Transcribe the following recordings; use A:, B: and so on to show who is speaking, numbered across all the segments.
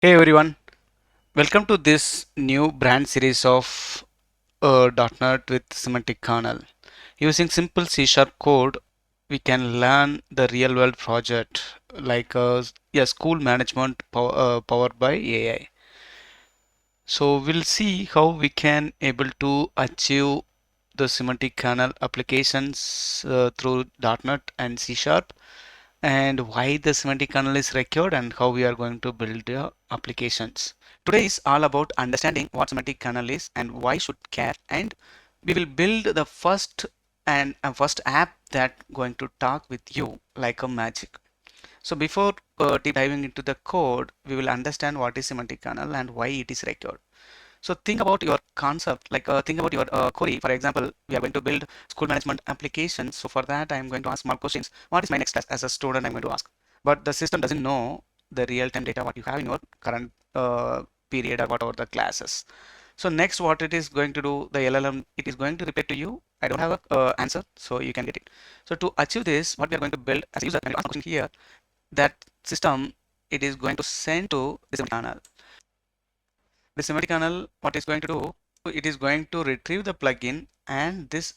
A: Hey everyone, welcome to this new brand series of .NET with Semantic Kernel. Using simple C# code, we can learn the real world project like school management powered by AI. So we'll see how we can able to achieve the semantic kernel applications through .NET and C# and why the semantic kernel is required and how we are going to build the applications. Today is all about understanding what semantic kernel is and why should care, and we will build the first app that going to talk with you like a magic. So before deep diving into the code, we will understand what is semantic kernel and why it is required. So think about your concept, like think about your query. For example, we are going to build school management applications. So for that, I'm going to ask small questions. What is my next task as a student? I'm going to ask. But the system doesn't know the real-time data what you have in your current period or whatever the classes. So next, what it is going to do, the LLM, it is going to reply to you. I don't have a answer, so you can get it. So to achieve this, what we are going to build as a user, when you ask a question here, that system, it is going to send to this channel. The semantic kernel, what is going to do, it is going to retrieve the plugin and this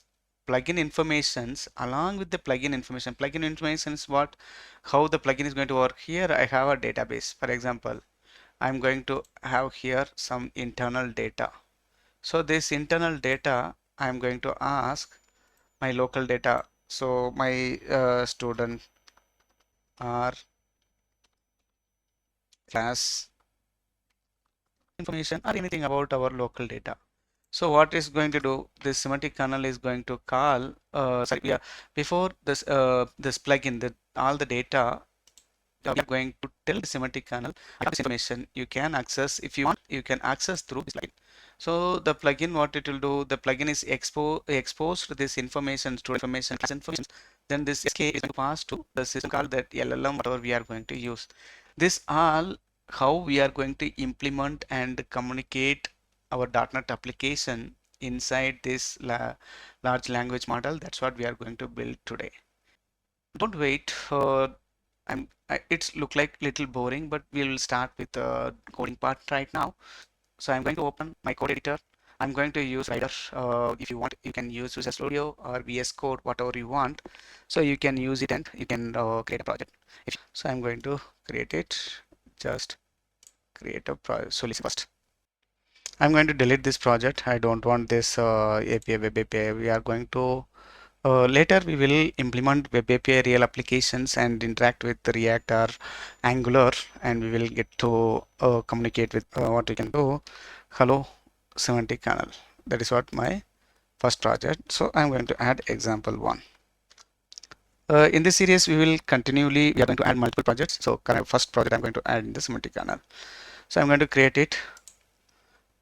A: plugin informations along with the plugin information is what, how the plugin is going to work. Here I have a database. For example, I'm going to have here some internal data. So this internal data, I'm going to ask my local data. So my student or class information or anything about our local data. So what is going to do? This semantic kernel is going to call. Before this plugin, that all the data we are going to tell the semantic kernel. I have this information. You can access if you want. You can access through this plugin. So the plugin, what it will do? The plugin is exposed this information to information class information. Then this SK is going to pass to the system called that LLM, whatever we are going to use. This all how we are going to implement and communicate our .NET application inside this large language model. That's what we are going to build today. Don't wait. It's look like little boring, but we'll start with the coding part right now. So I'm going to open my code editor. I'm going to use Rider. If you want, you can use Visual Studio or VS Code, whatever you want. So you can use it and you can create a project. So I'm going to create it. Just create a project. So listen first. I'm going to delete this project. I don't want this API, web API. We are going to later we will implement web API real applications and interact with React or Angular, and we will get to communicate with what we can do. Hello, semantic kernel. That is what my first project. So I'm going to add example one. In this series, we will continually, we are going to add multiple projects. So first project I'm going to add in the semantic kernel. So I'm going to create it.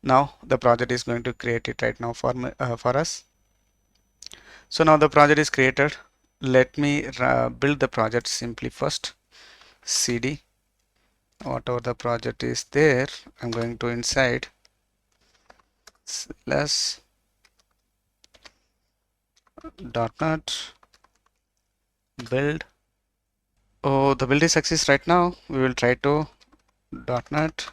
A: Now the project is going to create it right now for us. So now the project is created. Let me build the project simply first. CD, whatever the project is there, I'm going to inside slash .NET build. Oh, the build is success right now. We will try to .NET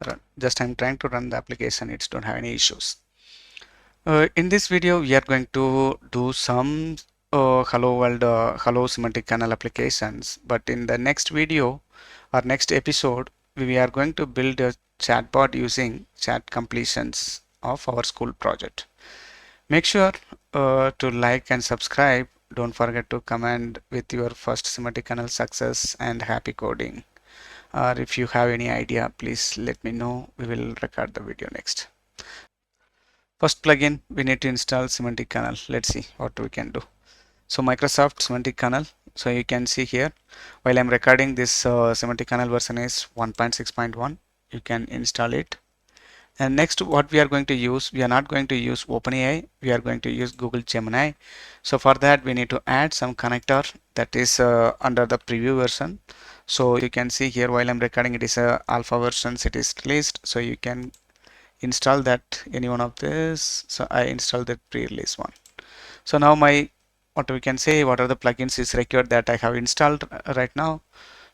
A: run. Just I'm trying to run the application. It's don't have any issues. In this video, we are going to do some hello world, hello semantic kernel applications. But in the next video or next episode, we are going to build a chatbot using chat completions of our school project. Make sure to like and subscribe. Don't forget to comment with your first semantic kernel success and happy coding. Or if you have any idea, please let me know. We will record the video next. First plugin, we need to install semantic kernel. Let's see what we can do. So Microsoft Semantic Kernel. So you can see here, while I'm recording this semantic kernel version is 1.6.1. You can install it. And next, what we are going to use, we are not going to use OpenAI. We are going to use Google Gemini. So for that, we need to add some connector that is under the preview version. So you can see here, while I'm recording, it is a alpha versions. It is released. So you can install that any one of this. So I installed the pre-release one. So now my what we can say, what are the plugins is required that I have installed right now.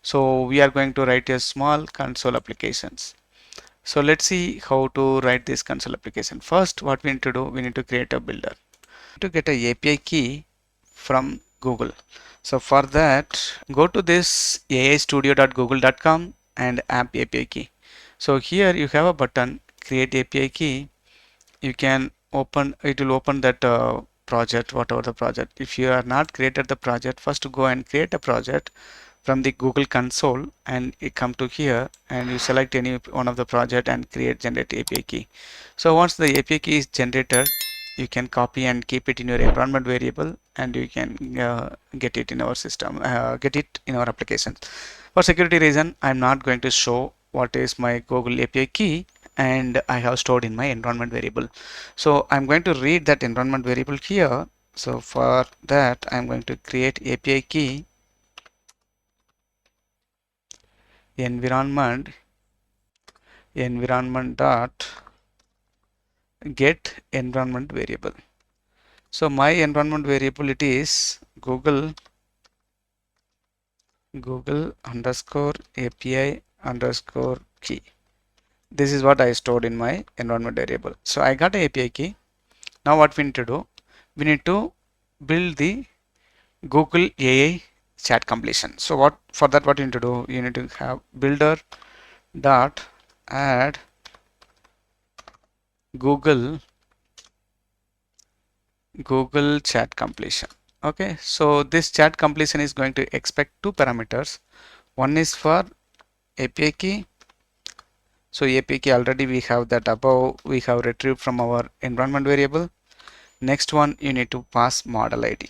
A: So we are going to write a small console applications. So let's see how to write this console application. First, what we need to do, we need to create a builder. To get a API key from Google. So for that, go to this aistudio.google.com and app API key. So here you have a button, create API key. You can open, it will open that project, whatever the project. If you are not created the project, first go and create a project from the Google console, and you come to here and you select any one of the project and create generate API key. So once the API key is generated, you can copy and keep it in your environment variable, and you can get it in our system, get it in our application. For security reason, I'm not going to show what is my Google API key, and I have stored in my environment variable. So I'm going to read that environment variable here. So for that, I'm going to create API key environment dot get environment variable. So my environment variable, it is Google underscore API underscore key. This is what I stored in my environment variable. So I got a API key. Now what we need to do, we need to build the Google AI chat completion. So what for that, what you need to do, you need to have builder dot add Google chat completion. Okay, so this chat completion is going to expect two parameters. One is for API key. So API key already we have that above, we have retrieved from our environment variable. Next one, you need to pass model ID.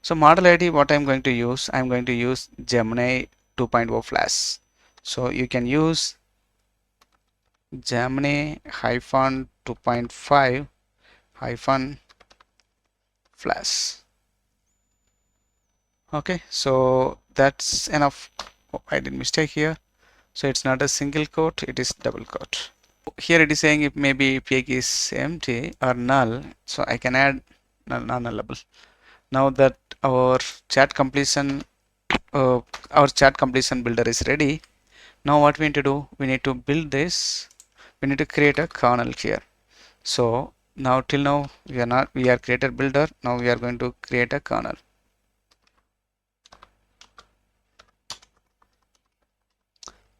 A: So model ID, what I'm going to use, I'm going to use Gemini 2.0 Flash. So you can use Gemini hyphen 2.5 hyphen Flash. Okay, so that's enough. Oh, I did mistake here. So it's not a single quote, it is double quote. Here it is saying if maybe pig is empty or null, so I can add non-nullable. Now that uh, our chat completion builder is ready. Now what we need to do, we need to build this. We need to create a kernel here. So now till now we are created builder. Now we are going to create a kernel.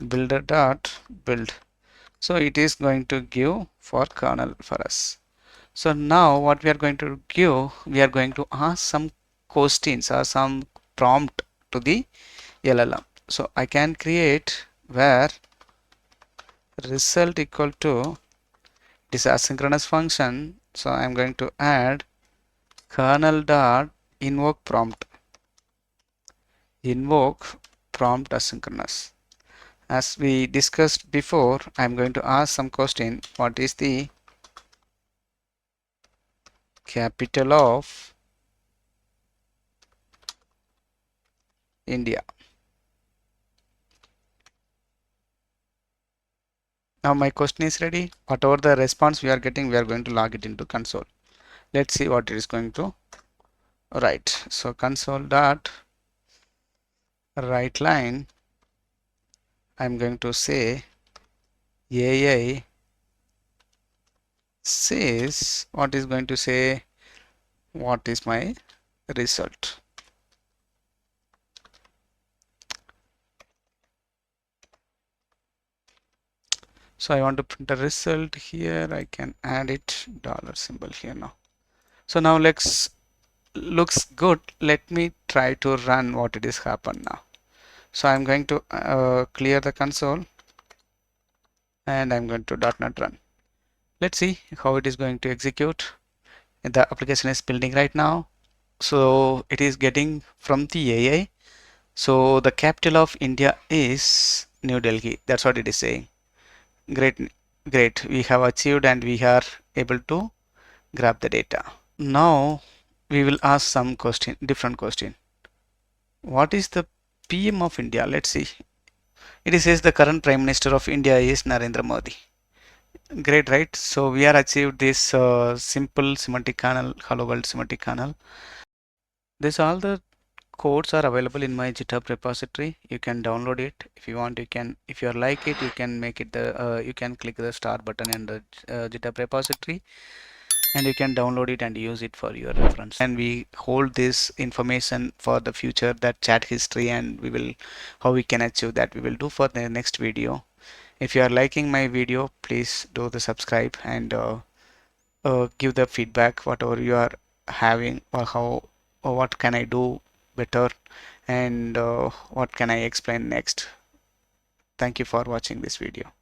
A: Builder dot build. So it is going to give for kernel for us. So now what we are going to give, we are going to ask some questions or some prompt to the LLM. So I can create where result equal to this asynchronous function. So I'm going to add kernel dot invoke prompt asynchronous. As we discussed before, I'm going to ask some question. What is the capital of India? Now my question is ready. Whatever the response we are getting, we are going to log it into console. Let's see what it is going to write. So console dot write line, I'm going to say AI says, what is going to say, what is my result? So I want to print a result here. I can add it dollar symbol here now. So now looks good. Let me try to run what it is happen now. So I'm going to clear the console and I'm going to .NET run. Let's see how it is going to execute. The application is building right now. So it is getting from the AI. So the capital of India is New Delhi. That's what it is saying. Great, great. We have achieved and we are able to grab the data. Now we will ask some different question. What is the PM of India? Let's see. It says the current Prime Minister of India is Narendra Modi. Great, right? So we are achieved this simple semantic kernel, hello world semantic kernel. This all the codes are available in my GitHub repository. You can download it if you want. You can, if you like it, you can make it the you can click the start button in the GitHub repository, and you can download it and use it for your reference. And we hold this information for the future, that chat history, and we will, how we can achieve that, we will do for the next video. If you are liking my video, please do the subscribe and give the feedback whatever you are having, or how, or what can I do better, and what can I explain next. Thank you for watching this video.